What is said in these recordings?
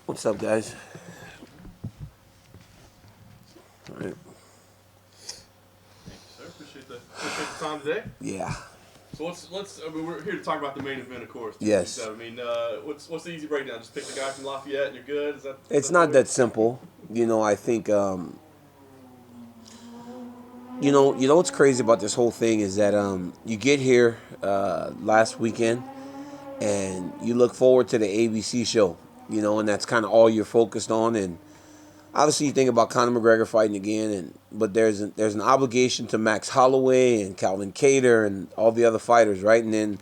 What's up, guys? All right. Thank you, sir. Appreciate the time today. Yeah. So I mean, we're here to talk about the main event, of course. Yes. I mean, what's the easy breakdown? Just pick the guy from Lafayette and you're good. It's Is that the not way? that simple. I think what's crazy about this whole thing is that you get here last weekend and you look forward to the ABC show, and that's kind of all you're focused on. And obviously, you think about Conor McGregor fighting again, but there's an obligation to Max Holloway and Calvin Kattar and all the other fighters, right? And then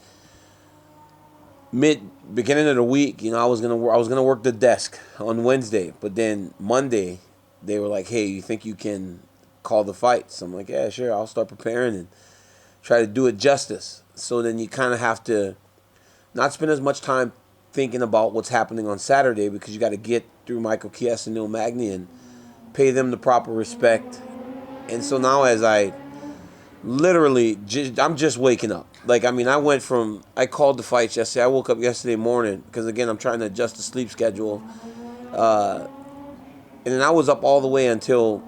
beginning of the week, I was gonna work the desk on Wednesday, but then Monday they were like, "Hey, you think you can call the fights?" I'm like, "Yeah, sure. I'll start preparing and try to do it justice." So then you kind of have to not spend as much time thinking about what's happening on Saturday because you got to get through Michael Chiesa and Neil Magny and pay them the proper respect. And so now, as I literally, I'm just waking up. Like, I mean, I called the fights yesterday. I woke up yesterday morning because, again, I'm trying to adjust the sleep schedule. And then I was up all the way until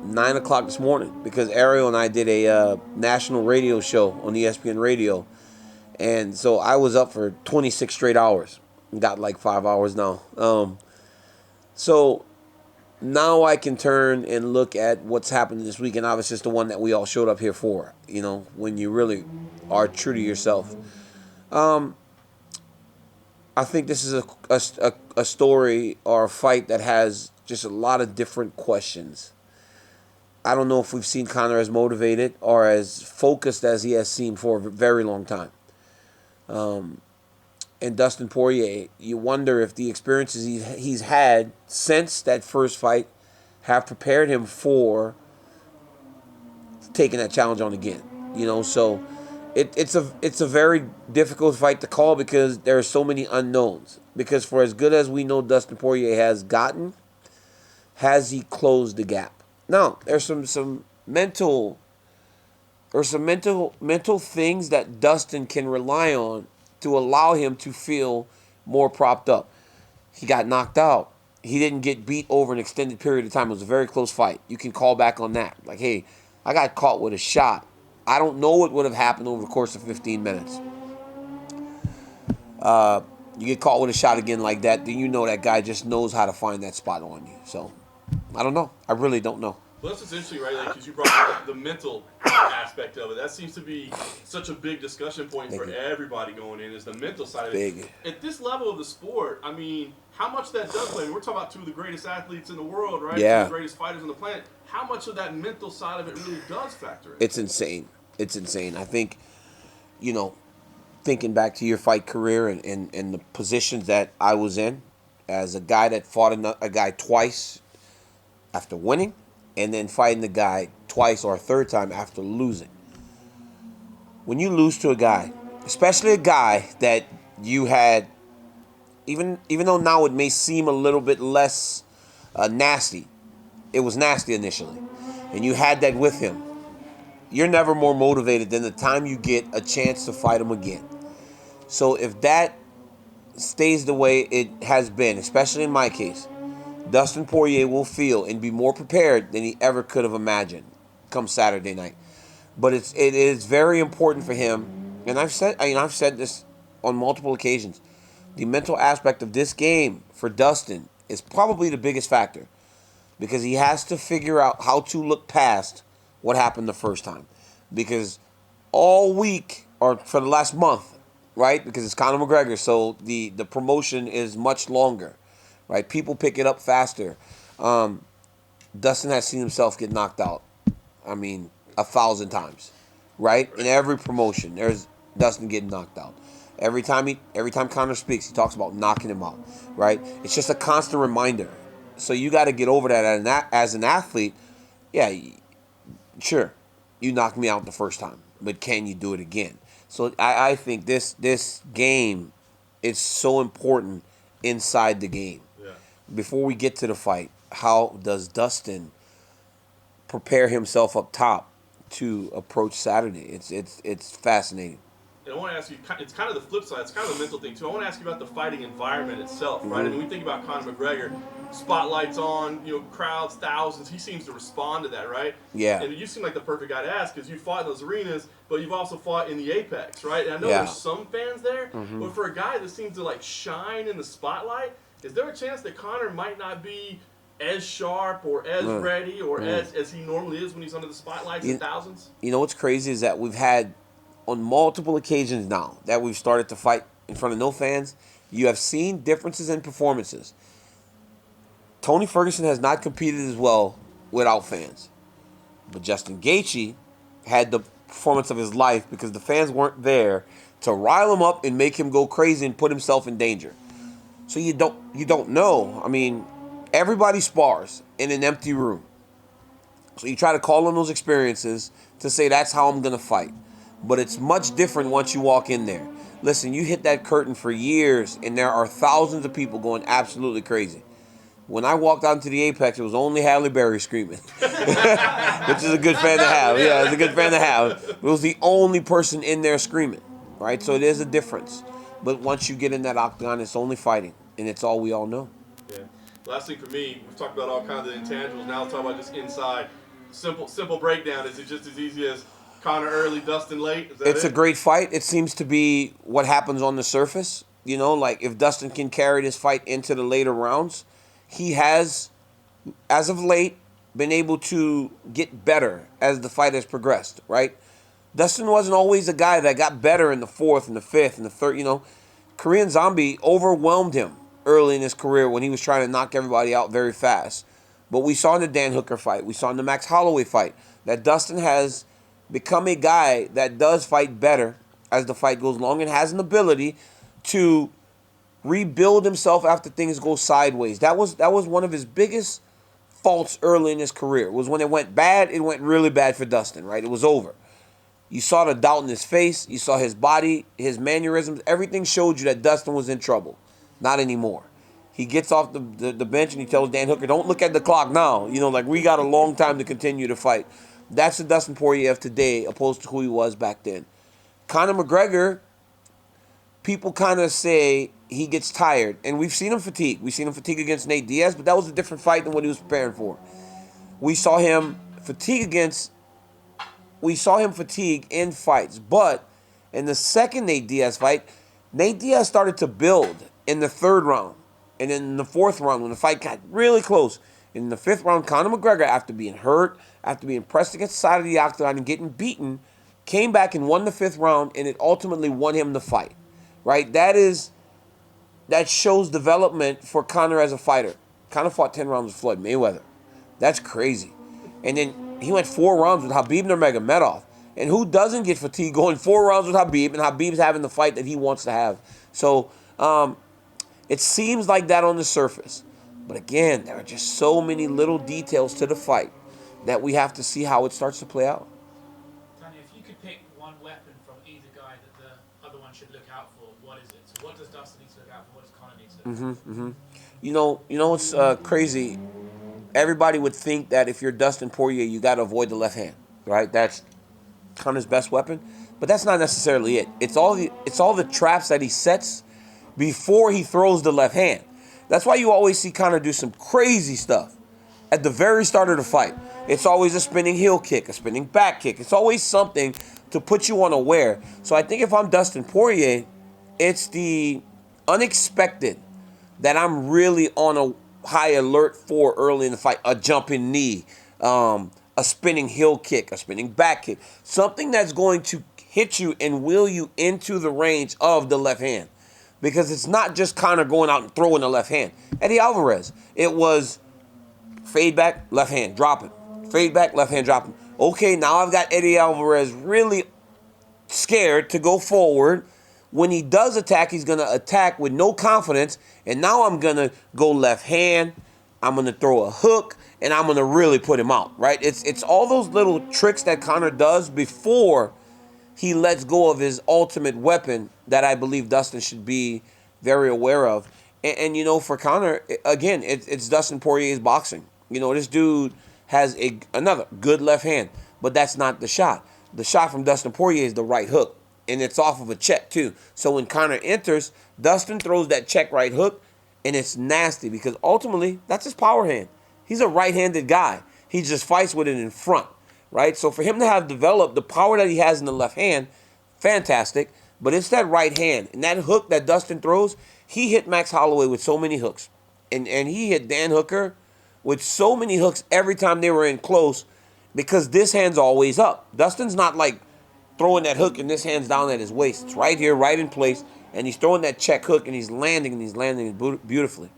9 o'clock this morning because Ariel and I did a national radio show on ESPN Radio. And so I was up for 26 straight hours. Got like 5 hours now. So now I can turn and look at what's happening this week, and obviously it's the one that we all showed up here for. When you really are true to yourself. I think this is a story or a fight that has just a lot of different questions. I don't know if we've seen Conor as motivated or as focused as he has seemed for a very long time. And Dustin Poirier, you wonder if the experiences he's had since that first fight have prepared him for taking that challenge on again. So it's a very difficult fight to call because there are so many unknowns. Because for as good as we know Dustin Poirier has gotten, has he closed the gap? Now there's some mental things that Dustin can rely on to allow him to feel more propped up. He got knocked out. He didn't get beat over an extended period of time. It was a very close fight. You can call back on that. Like, hey, I got caught with a shot. I don't know what would have happened over the course of 15 minutes. You get caught with a shot again like that, then you know that guy just knows how to find that spot on you. So, I don't know. I really don't know. Well, that's what's interesting, right? Because you brought up the mental aspect of it. That seems to be such a big discussion point for everybody going in, is the mental side of it. Big. At this level of the sport, I mean, how much that does play. I mean, we're talking about two of the greatest athletes in the world, right? Yeah. Two of the greatest fighters on the planet. How much of that mental side of it really does factor in? It's insane. It's insane. I think, thinking back to your fight career and the positions that I was in as a guy that fought a guy twice after winning and then fighting the guy twice or a third time after losing. When you lose to a guy, especially a guy that you had, even though now it may seem a little bit less nasty, it was nasty initially, and you had that with him, you're never more motivated than the time you get a chance to fight him again. So if that stays the way it has been, especially in my case, Dustin Poirier will feel and be more prepared than he ever could have imagined come Saturday night. But it is very important for him, and I've said this on multiple occasions. The mental aspect of this game for Dustin is probably the biggest factor because he has to figure out how to look past what happened the first time. Because all week, or for the last month, right? Because it's Conor McGregor, so the promotion is much longer, right? People pick it up faster. Dustin has seen himself get knocked out. I mean, 1,000 times, right? In every promotion, there's Dustin getting knocked out. Every time Conor speaks, he talks about knocking him out, right? It's just a constant reminder. So you got to get over that as an athlete. Yeah, sure, you knocked me out the first time, but can you do it again? So I think this game is so important inside the game. Yeah. Before we get to the fight, how does Dustin prepare himself up top to approach Saturday? It's fascinating. And I want to ask you, it's kind of the flip side. It's kind of a mental thing, too. I want to ask you about the fighting environment itself, right? I mean, we think about Conor McGregor, spotlights on, crowds, thousands. He seems to respond to that, right? Yeah. And you seem like the perfect guy to ask because you fought in those arenas, but you've also fought in the Apex, right? And I know there's some fans there, but for a guy that seems to, shine in the spotlight, is there a chance that Conor might not be as sharp or as ready or as he normally is when he's under the spotlights and thousands? You know what's crazy is that we've had, on multiple occasions now, that we've started to fight in front of no fans, you have seen differences in performances. Tony Ferguson has not competed as well without fans. But Justin Gaethje had the performance of his life because the fans weren't there to rile him up and make him go crazy and put himself in danger. So you don't know. I mean, everybody spars in an empty room. So you try to call on those experiences to say that's how I'm going to fight. But it's much different once you walk in there. Listen, you hit that curtain for years, and there are thousands of people going absolutely crazy. When I walked out into the Apex, it was only Halle Berry screaming, which is a good fan to have. Yeah, it's a good fan to have. It was the only person in there screaming, right? So it is a difference. But once you get in that octagon, it's only fighting, and it's all we all know. Yeah. Last thing for me, we've talked about all kinds of intangibles. Now let's talk about just inside. Simple breakdown. Is it just as easy as Conor early, Dustin late? It's a great fight. It seems to be what happens on the surface. If Dustin can carry this fight into the later rounds, he has, as of late, been able to get better as the fight has progressed, right? Dustin wasn't always a guy that got better in the fourth and the fifth and the third. Korean Zombie overwhelmed him early in his career when he was trying to knock everybody out very fast. But we saw in the Dan Hooker fight, we saw in the Max Holloway fight, that Dustin has become a guy that does fight better as the fight goes along and has an ability to rebuild himself after things go sideways. That was one of his biggest faults early in his career. Was when it went bad, it went really bad for Dustin, right? It was over. You saw the doubt in his face. You saw his body, his mannerisms. Everything showed you that Dustin was in trouble. Not anymore. He gets off the bench and he tells Dan Hooker, don't look at the clock now. We got a long time to continue to fight. That's the Dustin Poirier of today opposed to who he was back then. Conor McGregor, people kind of say he gets tired. And we've seen him fatigue. We've seen him fatigue against Nate Diaz, but that was a different fight than what he was preparing for. We saw him fatigue in fights. But in the second Nate Diaz fight, Nate Diaz started to build in the third round. And then in the fourth round, when the fight got really close, in the fifth round, Conor McGregor, after being hurt, after being pressed against the side of the octagon and getting beaten, came back and won the fifth round, and it ultimately won him the fight. Right? That shows development for Conor as a fighter. Conor fought 10 rounds with Floyd Mayweather. That's crazy. And then he went 4 rounds with Khabib Nurmagomedov. And who doesn't get fatigued going 4 rounds with Khabib, and Khabib's having the fight that he wants to have. So it seems like that on the surface. But again, there are just so many little details to the fight that we have to see how it starts to play out. Tanya, if you could pick one weapon from either guy that the other one should look out for, what is it? So what does Dustin need to look out for? What does Conor need to look out for? You know what's crazy? Everybody would think that if you're Dustin Poirier, you got to avoid the left hand, right? That's Conor's best weapon, but that's not necessarily it. It's all the traps that he sets before he throws the left hand. That's why you always see Conor do some crazy stuff at the very start of the fight. It's always a spinning heel kick, a spinning back kick. It's always something to put you unaware. So I think if I'm Dustin Poirier, it's the unexpected that I'm really on a high alert for early in the fight. A jumping knee, a spinning heel kick, a spinning back kick. Something that's going to hit you and wheel you into the range of the left hand. Because it's not just Conor going out and throwing the left hand. Eddie Alvarez, it was fade back, left hand, dropping. Fade back, left hand, dropping. Okay, now I've got Eddie Alvarez really scared to go forward. When he does attack, he's going to attack with no confidence. And now I'm going to go left hand. I'm going to throw a hook. And I'm going to really put him out, right? It's all those little tricks that Conor does before he lets go of his ultimate weapon that I believe Dustin should be very aware of. And for Conor, again, it's Dustin Poirier's boxing. This dude has another good left hand, but that's not the shot. The shot from Dustin Poirier is the right hook. and it's off of a check too. So when Conor enters, Dustin throws that check right hook, and it's nasty because ultimately that's his power hand. He's a right-handed guy. He just fights with it in front, right? So for him to have developed the power that he has in the left hand, fantastic. But it's that right hand. And that hook that Dustin throws, he hit Max Holloway with so many hooks. And he hit Dan Hooker with so many hooks every time they were in close because this hand's always up. Dustin's not like throwing that hook and this hand's down at his waist. It's right here, right in place. And he's throwing that check hook and he's landing beautifully.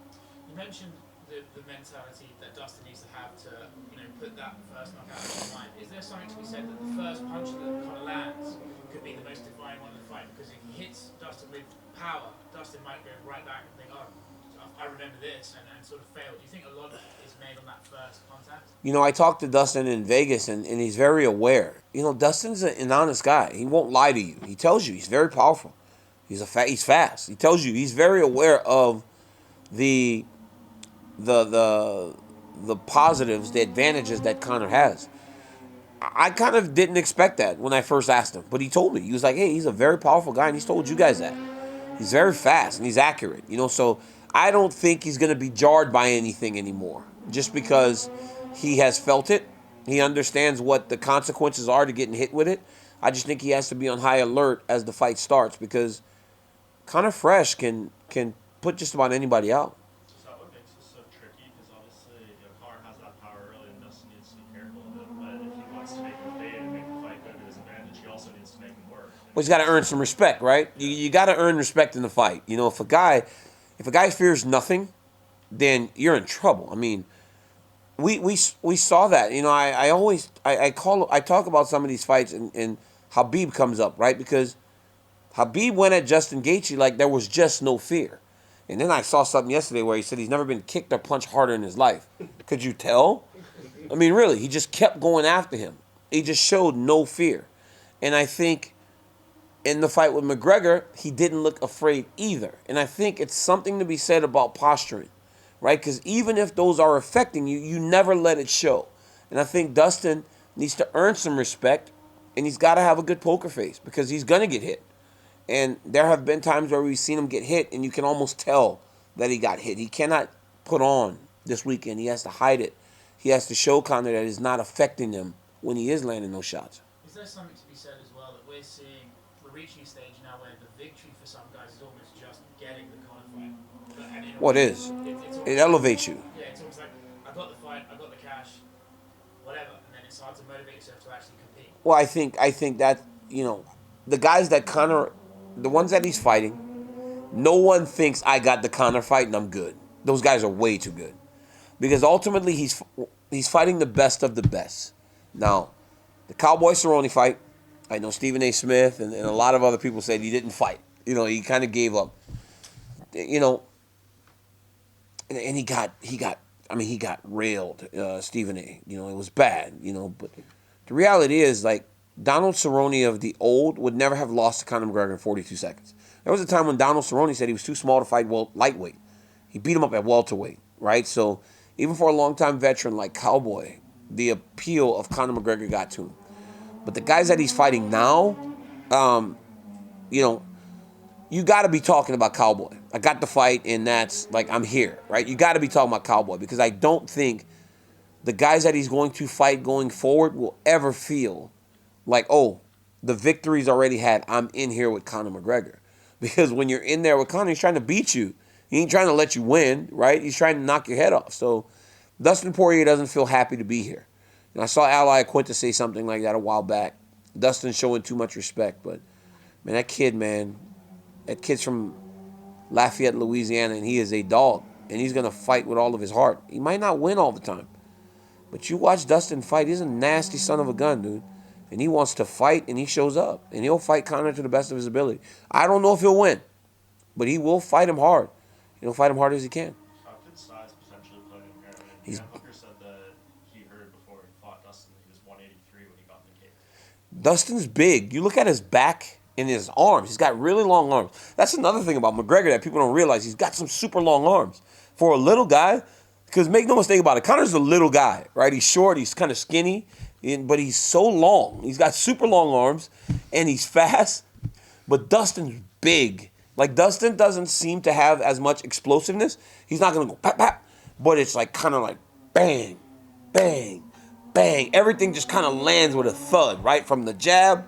You mentioned the mentality that Dustin needs to have to, put that first knockout in his mind. Is there something to be said that the first punch that kind of lands could be the most defining one of the fight? Because if he hits Dustin with power, Dustin might go right back and think, oh, I remember this, and sort of fail. Do you think a lot is made on that first contact? I talked to Dustin in Vegas, and he's very aware. Dustin's an honest guy. He won't lie to you. He tells you he's very powerful. He's fast. He tells you he's very aware of the positives, the advantages that Conor has. I kind of didn't expect that when I first asked him, but he told me. He was like, hey, he's a very powerful guy, and he's told you guys that. He's very fast, and he's accurate, so I don't think he's going to be jarred by anything anymore just because he has felt it. He understands what the consequences are to getting hit with it. I just think he has to be on high alert as the fight starts because Conor Fresh can put just about anybody out. So what makes this so tricky? Because obviously, Conor has that power early and Dustin needs to be careful of it. But if he wants to make him fade and make the fight go to his advantage, he also needs to make him work. Well, he's got to earn some respect, right? You got to earn respect in the fight. If a guy fears nothing, then you're in trouble. I mean, we saw that. I talk about some of these fights and Khabib comes up, right? Because Khabib went at Justin Gaethje like there was just no fear. And then I saw something yesterday where he said he's never been kicked or punched harder in his life. Could you tell? I mean, really, he just kept going after him. He just showed no fear. And I think in the fight with McGregor, he didn't look afraid either. And I think it's something to be said about posturing, right? Because even if those are affecting you, you never let it show. And I think Dustin needs to earn some respect, and he's got to have a good poker face because he's going to get hit. And there have been times where we've seen him get hit, and you can almost tell that he got hit. He cannot put on this weekend. He has to hide it. He has to show Conor that it's not affecting him when he is landing those shots. Is there something to be said as well that we're reaching a stage now where the victory for some guys is almost just getting the Conor fight? What is? It elevates you. Yeah, it's almost like, I got the fight, I got the cash, whatever, and then it's hard to motivate yourself to actually compete. Well, I think that, the guys that Conor, the ones that he's fighting, no one thinks I got the Conor fight and I'm good. Those guys are way too good. Because ultimately he's fighting the best of the best. Now, the Cowboy Cerrone fight, I know Stephen A. Smith and a lot of other people said he didn't fight. He kind of gave up. And he got railed, Stephen A. It was bad, but the reality is, like, Donald Cerrone of the old would never have lost to Conor McGregor in 42 seconds. There was a time when Donald Cerrone said he was too small to fight lightweight. He beat him up at welterweight, right? So even for a long-time veteran like Cowboy, the appeal of Conor McGregor got to him. But the guys that he's fighting now, you got to be talking about Cowboy. I got the fight, and that's, like, I'm here, right? You got to be talking about Cowboy because I don't think the guys that he's going to fight going forward will ever feel like, oh, the victory's already had. I'm in here with Conor McGregor. Because when you're in there with Conor, he's trying to beat you. He ain't trying to let you win, right? He's trying to knock your head off. So Dustin Poirier doesn't feel happy to be here. And I saw Ally Quinta say something like that a while back. Dustin's showing too much respect. But, man, that kid's from Lafayette, Louisiana, and he is a dog. And he's going to fight with all of his heart. He might not win all the time. But you watch Dustin fight. He's a nasty son of a gun, dude. And he wants to fight, and he shows up. And he'll fight Conor to the best of his ability. I don't know if he'll win, but he will fight him hard. He'll fight him hard as he can. How could size potentially play in here? Dan Hooker said that he heard before he fought Dustin that he was 183 when he got in the cage. Dustin's big. You look at his back and his arms. He's got really long arms. That's another thing about McGregor that people don't realize. He's got some super long arms. For a little guy, because make no mistake about it, Conor's a little guy, right? He's short, he's kind of skinny, but he's so long. He's got super long arms, and he's fast. But Dustin's big. Like, Dustin doesn't seem to have as much explosiveness. He's not going to go pap, pap. But it's like kind of like bang, bang, bang. Everything just kind of lands with a thud, right? From the jab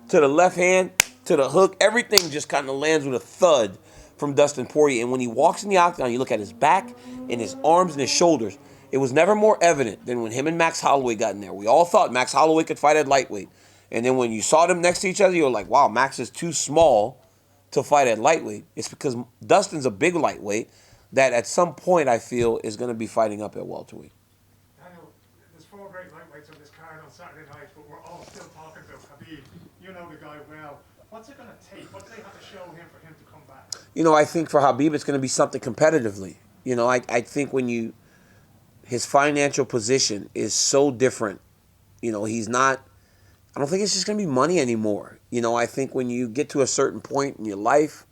to the left hand to the hook. Everything just kind of lands with a thud from Dustin Poirier. And when he walks in the octagon, you look at his back and his arms and his shoulders. It was never more evident than when him and Max Holloway got in there. We all thought Max Holloway could fight at lightweight. And then when you saw them next to each other, you were like, wow, Max is too small to fight at lightweight. It's because Dustin's a big lightweight that at some point I feel is going to be fighting up at welterweight. Daniel, there's 4 great lightweights on this card on Saturday night, but we're all still talking about Khabib. You know the guy well. What's it going to take? What do they have to show him for him to come back? I think for Khabib it's going to be something competitively. I think when his financial position is so different. He's not. I don't think it's just going to be money anymore. I think when you get to a certain point in your life,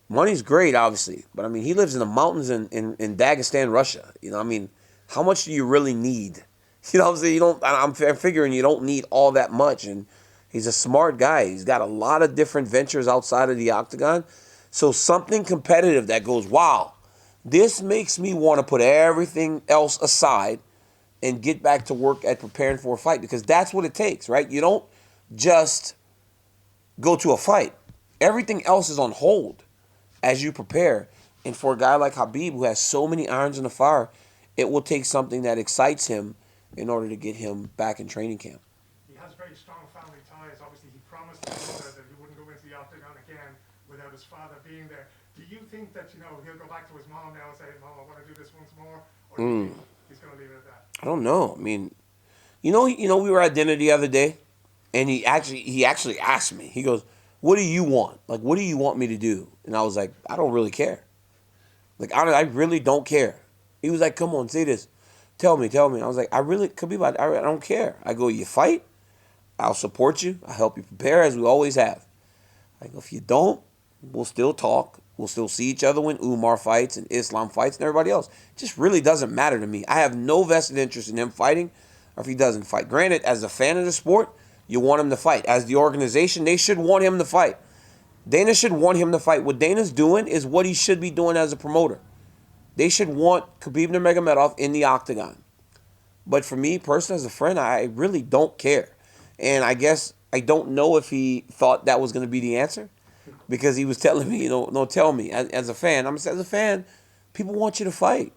money's great, obviously. But, I mean, he lives in the mountains in Dagestan, Russia. How much do you really need? You know what I'm saying? I'm figuring you don't need all that much. And he's a smart guy. He's got a lot of different ventures outside of the octagon. So something competitive that goes, wow, this makes me want to put everything else aside and get back to work at preparing for a fight, because that's what it takes, right? You don't just go to a fight. Everything else is on hold as you prepare. And for a guy like Khabib, who has so many irons in the fire, it will take something that excites him in order to get him back in training camp. He has very strong family ties. Obviously, he promised his mother that he wouldn't go into the octagon again without his father being there. Do you think that, he'll go back to his mom now and say, Mom, I want to do this once more? Or do you think he's going to leave it at that? I don't know. I mean, we were at dinner the other day, and he actually asked me. He goes, "What do you want? Like, what do you want me to do?" And I was like, "I don't really care. Like, I really don't care." He was like, "Come on, say this. Tell me." I was like, Khabib, I don't care. I go, "You fight, I'll support you. I'll help you prepare as we always have. I go, if you don't, we'll still talk. We'll still see each other when Umar fights and Islam fights and everybody else. It just really doesn't matter to me. I have no vested interest in him fighting or if he doesn't fight. Granted, as a fan of the sport, you want him to fight. As the organization, they should want him to fight. Dana should want him to fight. What Dana's doing is what he should be doing as a promoter. They should want Khabib Nurmagomedov in the octagon. But for me, personally, as a friend, I really don't care. And I guess I don't know if he thought that was going to be the answer, because he was telling me, no, tell me. As a fan, as a fan, people want you to fight.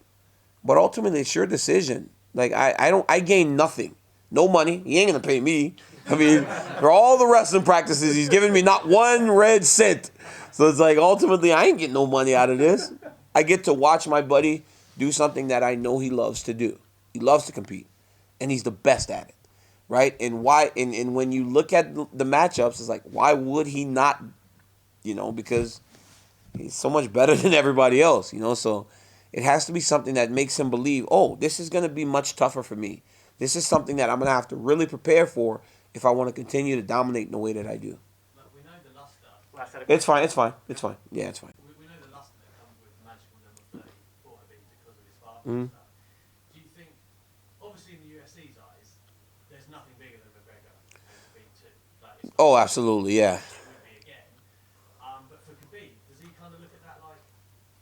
But ultimately, it's your decision. Like, I gain nothing. No money. He ain't going to pay me. I mean, for all the wrestling practices, he's giving me not one red cent. So it's like, ultimately, I ain't getting no money out of this. I get to watch my buddy do something that I know he loves to do. He loves to compete. And he's the best at it. Right? And why? And when you look at the matchups, it's like, why would he not? Because he's so much better than everybody else. So it has to be something that makes him believe, oh, this is going to be much tougher for me. This is something that I'm going to have to really prepare for if I want to continue to dominate in the way that I do. Look, we know the luster. It's fine. Yeah, it's fine. We know the luster that comes with the magical number 30 for Khabib because of his father Mm-hmm. and stuff. Do you think, obviously in the UFC's eyes, there's nothing bigger than McGregor and Khabib too? Like, it's Oh, absolutely, yeah. it would be again. But for Khabib, does he kind of look at that like,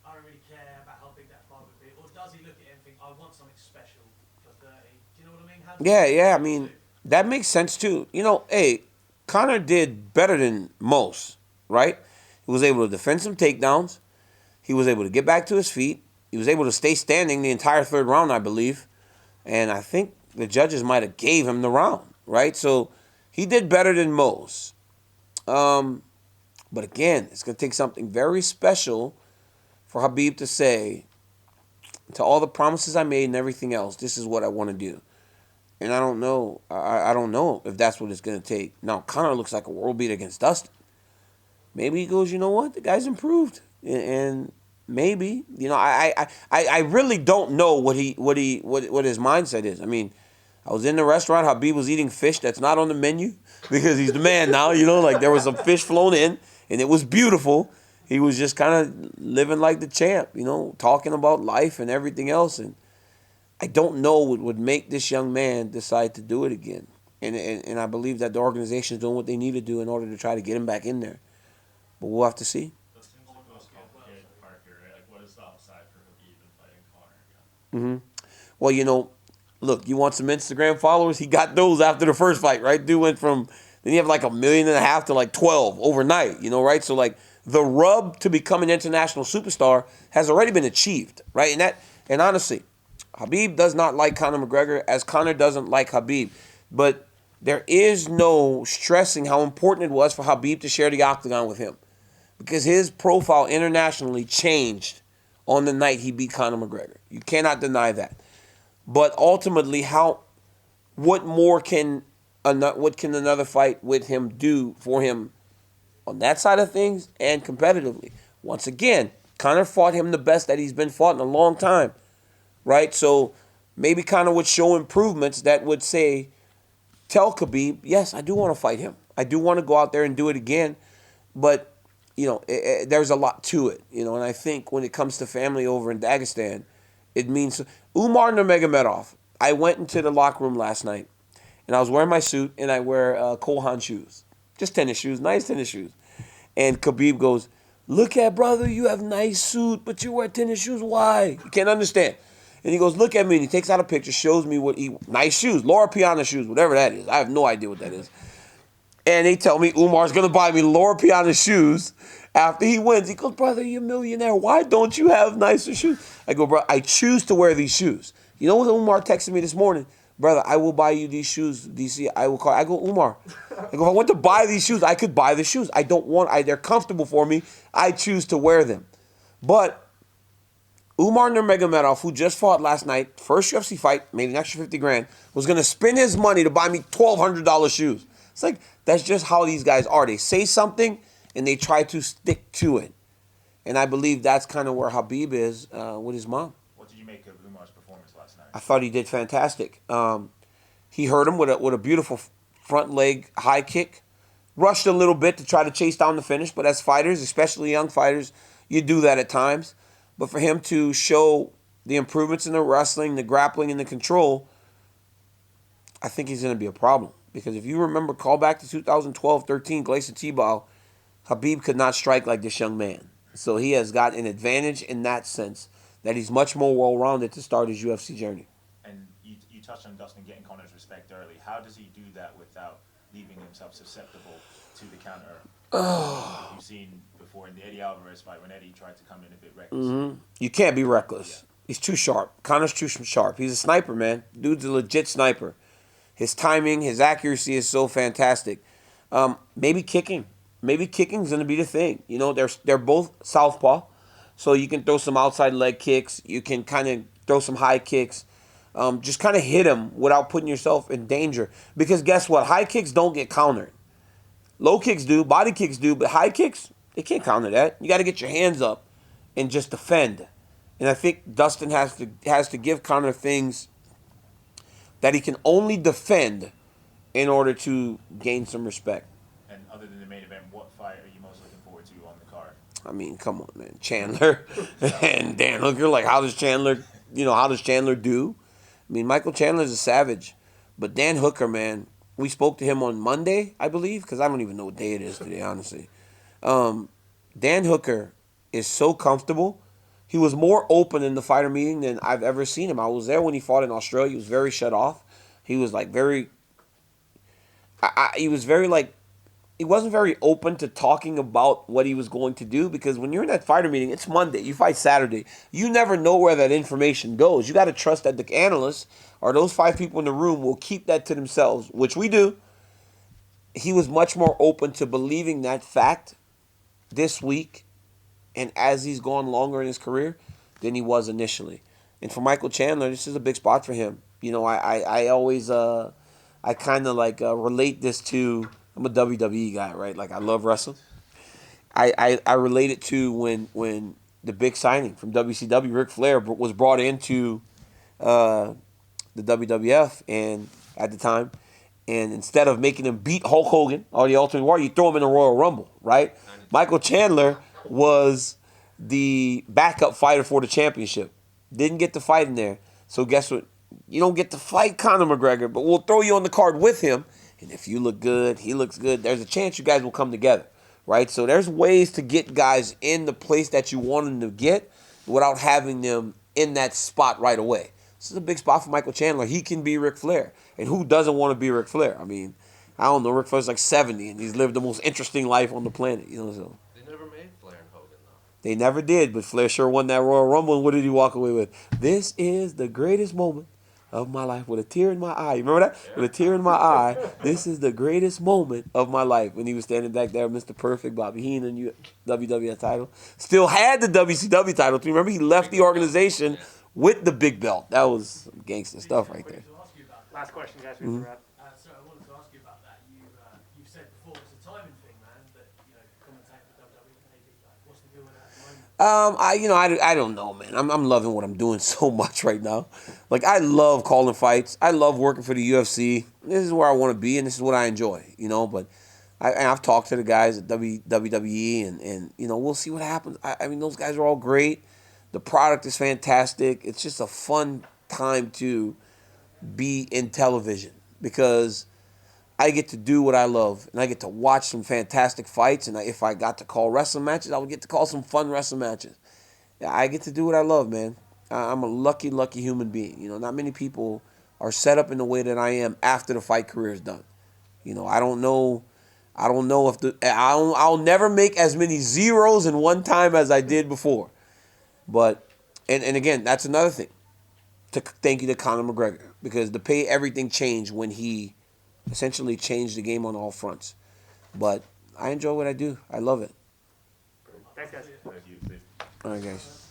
I don't really care about how big that fight would be? Or does he look at it and think, I want something special for 30? Do you know what I mean? Yeah, I mean, that makes sense too. Hey, Conor did better than most, right? He was able to defend some takedowns. He was able to get back to his feet. He was able to stay standing the entire third round, I believe. And I think the judges might have gave him the round, right? So he did better than most. But again, it's going to take something very special for Khabib to say, to all the promises I made and everything else, this is what I want to do. And I don't know. I don't know if that's what it's going to take. Now, Conor looks like a world beat against Dustin. Maybe he goes, you know what? The guy's improved. And maybe, I really don't know what his mindset is. I mean, I was in the restaurant. Khabib was eating fish that's not on the menu because he's the man now. Like there was some fish flown in, and it was beautiful. He was just kind of living like the champ, talking about life and everything else. And I don't know what would make this young man decide to do it again. And I believe that the organization is doing what they need to do in order to try to get him back in there. But we'll have to see. That seems like the most complicated part here, right? Like, what is the upside for Khabib in fighting Conor again? Well, look, you want some Instagram followers? He got those after the first fight, right? Dude went from, then he have like 1.5 million to like 12 overnight, right? So like the rub to become an international superstar has already been achieved, right? And honestly, Khabib does not like Conor McGregor as Conor doesn't like Khabib. But there is no stressing how important it was for Khabib to share the octagon with him, because his profile internationally changed on the night he beat Conor McGregor. You cannot deny that. But ultimately, what can another fight with him do for him on that side of things and competitively? Once again, Conor fought him the best that he's been fought in a long time, right? So maybe Conor would show improvements that would tell Khabib, yes, I do want to fight him. I do want to go out there and do it again. But, there's a lot to it, and I think when it comes to family over in Dagestan, it means Umar Nurmagomedov. I went into the locker room last night, and I was wearing my suit, and I wear Kohan shoes. Just tennis shoes, nice tennis shoes. And Khabib goes, look at brother, you have nice suit, but you wear tennis shoes. Why? You can't understand. And he goes, look at me, and he takes out a picture, shows me nice shoes, Laura Piana shoes, whatever that is. I have no idea what that is. And they tell me Umar's going to buy me Laura Piana shoes after he wins. He goes, brother, you're a millionaire. Why don't you have nicer shoes? I go, bro, I choose to wear these shoes. You know what Umar texted me this morning? Brother, I will buy you these shoes, DC. I will call. I go, Umar. I go, if I want to buy these shoes, I could buy the shoes. I don't want, they're comfortable for me. I choose to wear them. But Umar Nurmagomedov, who just fought last night, first UFC fight, made an extra 50 grand, was going to spend his money to buy me $1,200 shoes. It's like, that's just how these guys are. They say something, and they try to stick to it. And I believe that's kind of where Khabib is with his mom. What did you make of Umar's performance last night? I thought he did fantastic. He hurt him with a beautiful front leg high kick. Rushed a little bit to try to chase down the finish, but as fighters, especially young fighters, you do that at times. But for him to show the improvements in the wrestling, the grappling, and the control, I think he's going to be a problem. Because if you remember, call back to 2012-13, Gleison Tibau, Khabib could not strike like this young man. So he has got an advantage in that sense, that he's much more well-rounded to start his UFC journey. And you touched on Dustin getting Conor's respect early. How does he do that without leaving himself susceptible to the counter? You've seen before in the Eddie Alvarez fight when Eddie tried to come in a bit reckless. Mm-hmm. You can't be reckless. Yeah. He's too sharp. Conor's too sharp. He's a sniper, man. Dude's a legit sniper. His timing, his accuracy is so fantastic. Maybe kicking. Maybe kicking's going to be the thing. They're both southpaw, so you can throw some outside leg kicks. You can kind of throw some high kicks. Just kind of hit him without putting yourself in danger. Because guess what? High kicks don't get countered. Low kicks do, body kicks do, but high kicks, they can't counter that. You got to get your hands up and just defend. And I think Dustin has to give Conor things that he can only defend in order to gain some respect. And other than the main event, what fight are you most looking forward to on the card? I mean, come on, man. Chandler and Dan Hooker. Like, how does Chandler do? I mean, Michael Chandler's a savage. But Dan Hooker, man, we spoke to him on Monday, I believe, because I don't even know what day it is today, honestly. Dan Hooker is so comfortable. He was more open in the fighter meeting than I've ever seen him. I was there when he fought in Australia. He was very shut off. He was like he wasn't very open to talking about what he was going to do, because when you're in that fighter meeting, it's Monday. You fight Saturday. You never know where that information goes. You got to trust that the analysts or those 5 people in the room will keep that to themselves, which we do. He was much more open to believing that fact this week and as he's gone longer in his career than he was initially. And for Michael Chandler, this is a big spot for him. I always I kind of relate this to, I'm a WWE guy, right? Like, I love wrestling. I relate it to when the big signing from WCW, Ric Flair, was brought into the WWF and at the time, and instead of making him beat Hulk Hogan or the Ultimate Warrior, you throw him in the Royal Rumble, right? Michael Chandler was the backup fighter for the championship. Didn't get to fight in there. So guess what You don't get to fight Conor McGregor, but we'll throw you on the card with him. And if you look good, he looks good, there's a chance you guys will come together, right? So there's ways to get guys in the place that you want them to get without having them in that spot right away. This is a big spot for Michael Chandler. He can be Ric Flair. And who doesn't want to be Ric Flair? I mean, I don't know. Ric Flair's like 70, and he's lived the most interesting life on the planet. So They never made Flair and Hogan, though. they never did, but Flair sure won that Royal Rumble. And what did he walk away with? This is the greatest moment of my life, with a tear in my eye. You remember that? Yeah. With a tear in my eye. This is the greatest moment of my life. When he was standing back there, Mr. Perfect, Bobby Heenan, WWF title. Still had the WCW title. Do you remember? He left the organization with the big belt. That was some gangster stuff right there. Last question, guys. We have to wrap. So I wanted to ask you about that. You've said before it's a timing thing, man. That commentating for WWE, like, what's the deal with that at the moment? I don't know, man. I'm loving what I'm doing so much right now. Like, I love calling fights. I love working for the UFC. This is where I want to be, and this is what I enjoy. But I've talked to the guys at WWE, and we'll see what happens. I mean, those guys are all great. The product is fantastic. It's just a fun time to be in television because I get to do what I love, and I get to watch some fantastic fights, and if I got to call wrestling matches, I would get to call some fun wrestling matches. Yeah, I get to do what I love, man. I'm a lucky, lucky human being. Not many people are set up in the way that I am after the fight career is done. I don't know if I'll never make as many zeros in one time as I did before. But, and again, that's another thing. Thank you to Conor McGregor, because the pay everything changed when he essentially changed the game on all fronts. But I enjoy what I do. I love it. Thanks, guys. Thank you. All right, guys.